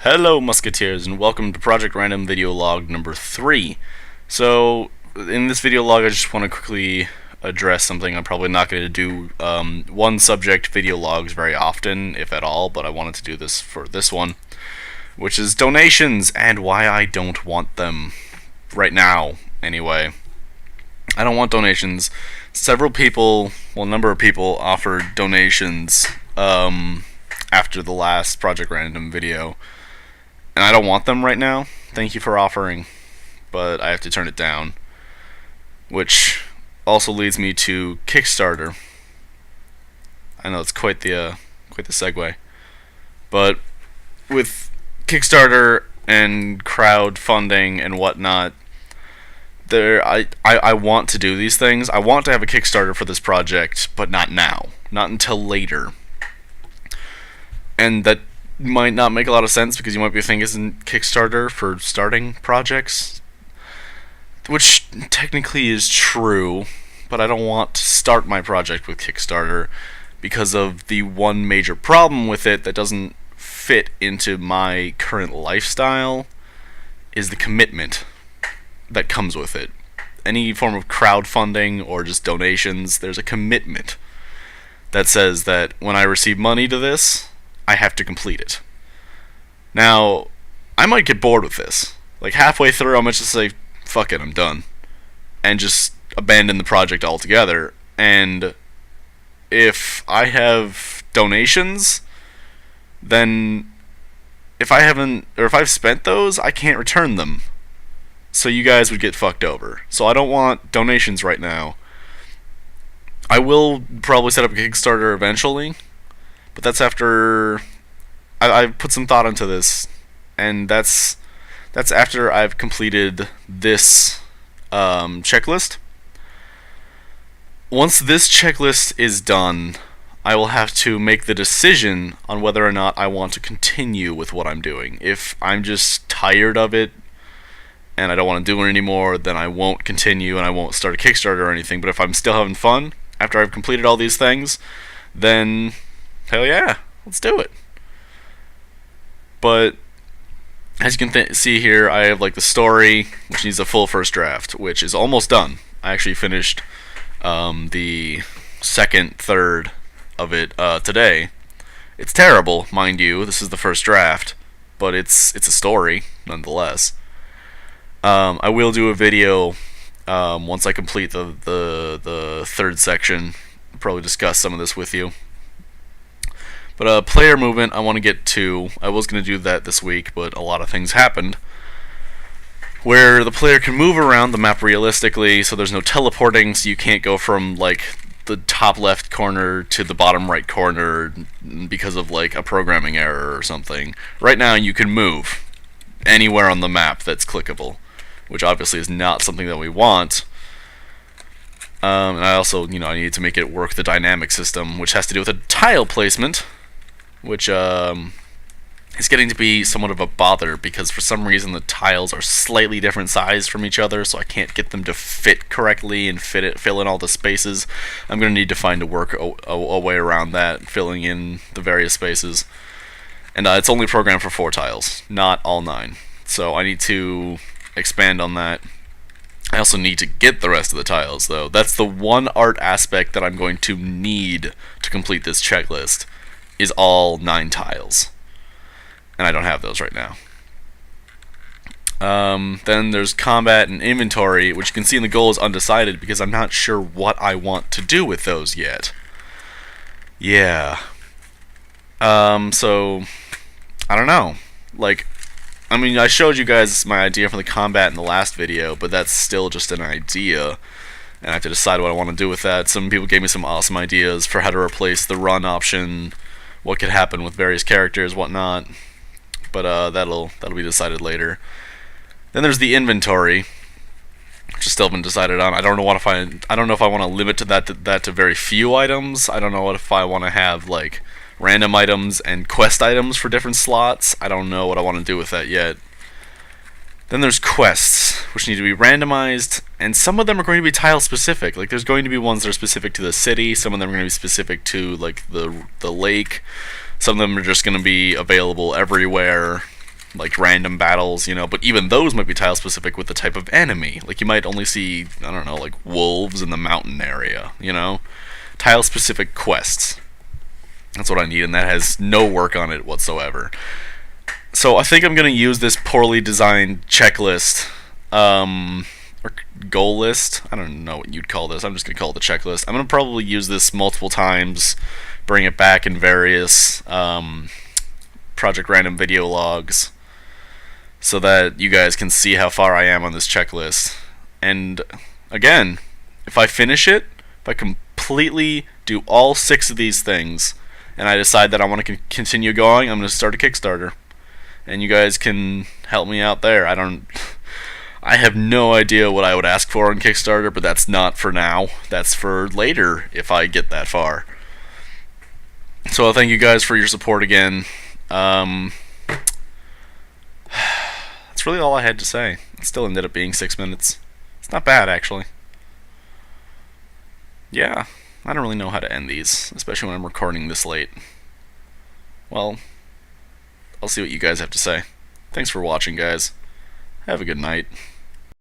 Hello Musketeers and welcome to Project Random video log number 3. So in this video log I just want to quickly address something. I'm probably not going to do one subject video logs very often, if at all, but I wanted to do this for this one, which is donations and why I don't want them right now anyway. I don't want donations. Several people, well, a number of people offered donations after the last Project Random video. And I don't want them right now. Thank you for offering, but I have to turn it down. Which also leads me to Kickstarter. I know it's quite the segue, but with Kickstarter and crowdfunding and whatnot, I want to do these things. I want to have a Kickstarter for this project, but not now, not until later. And that might not make a lot of sense because you might be thinking, isn't Kickstarter for starting projects? Which technically is true, but I don't want to start my project with Kickstarter because of the one major problem with it that doesn't fit into my current lifestyle is the commitment that comes with it. Any form of crowdfunding or just donations, there's a commitment that says that when I receive money to this, I have to complete it. Now, I might get bored with this. Like, halfway through, I might just say, fuck it, I'm done. And just abandon the project altogether. And if I have donations, then if I've spent those, I can't return them. So you guys would get fucked over. So I don't want donations right now. I will probably set up a Kickstarter eventually, but that's after I've put some thought into this, and that's after I've completed this checklist. Once this checklist is done, I will have to make the decision on whether or not I want to continue with what I'm doing. If I'm just tired of it and I don't want to do it anymore, then I won't continue and I won't start a Kickstarter or anything. But if I'm still having fun after I've completed all these things, then hell yeah, let's do it. But as you can see here, I have like the story, which needs a full first draft, which is almost done. I actually finished the second third of it today. It's terrible, mind you. This is the first draft, but it's a story nonetheless. I will do a video once I complete the third section. I'll probably discuss some of this with you. But player movement I want to get to. I was going to do that this week, but a lot of things happened where the player can move around the map realistically, so there's no teleporting, so you can't go from like the top left corner to the bottom right corner because of like a programming error or something. Right now you can move anywhere on the map that's clickable, which obviously is not something that we want. And I also, I need to make it work the dynamic system, which has to do with a tile placement, which is getting to be somewhat of a bother because for some reason the tiles are slightly different size from each other, so I can't get them to fit correctly and fill in all the spaces. I'm going to need to find a way around that, filling in the various spaces. And it's only programmed for 4 tiles, not all 9. So I need to expand on that. I also need to get the rest of the tiles, though. That's the one art aspect that I'm going to need to complete this checklist, is all 9 tiles. And I don't have those right now. Then there's combat and inventory, which you can see in the goal is undecided because I'm not sure what I want to do with those yet. Yeah. So, I don't know. Like, I mean, I showed you guys my idea for the combat in the last video, but that's still just an idea, and I have to decide what I want to do with that. Some people gave me some awesome ideas for how to replace the run option, what could happen with various characters, whatnot, but that'll be decided later. Then there's the inventory, which has still been decided on. I don't know if I want to limit that to very few items. I don't know if I want to have like random items and quest items for different slots. I don't know what I want to do with that yet. Then there's quests, which need to be randomized, and some of them are going to be tile specific. Like there's going to be ones that are specific to the city, some of them are going to be specific to like the lake, some of them are just going to be available everywhere. like random battles, but even those might be tile specific with the type of enemy. Like you might only see, I don't know, like wolves in the mountain area, tile specific quests. That's what I need, and that has no work on it whatsoever. So I think I'm going to use this poorly designed checklist, or goal list. I don't know what you'd call this. I'm just going to call it the checklist. I'm going to probably use this multiple times, bring it back in various Project Random video logs, so that you guys can see how far I am on this checklist. And again, if I finish it, if I completely do all 6 of these things, and I decide that I want to continue going, I'm going to start a Kickstarter. And you guys can help me out there. I have no idea what I would ask for on Kickstarter, but that's not for now. That's for later if I get that far. So thank you guys for your support again. That's really all I had to say. It still ended up being 6 minutes. It's not bad, actually. Yeah, I don't really know how to end these, especially when I'm recording this late. Well, I'll see what you guys have to say. Thanks for watching, guys. Have a good night.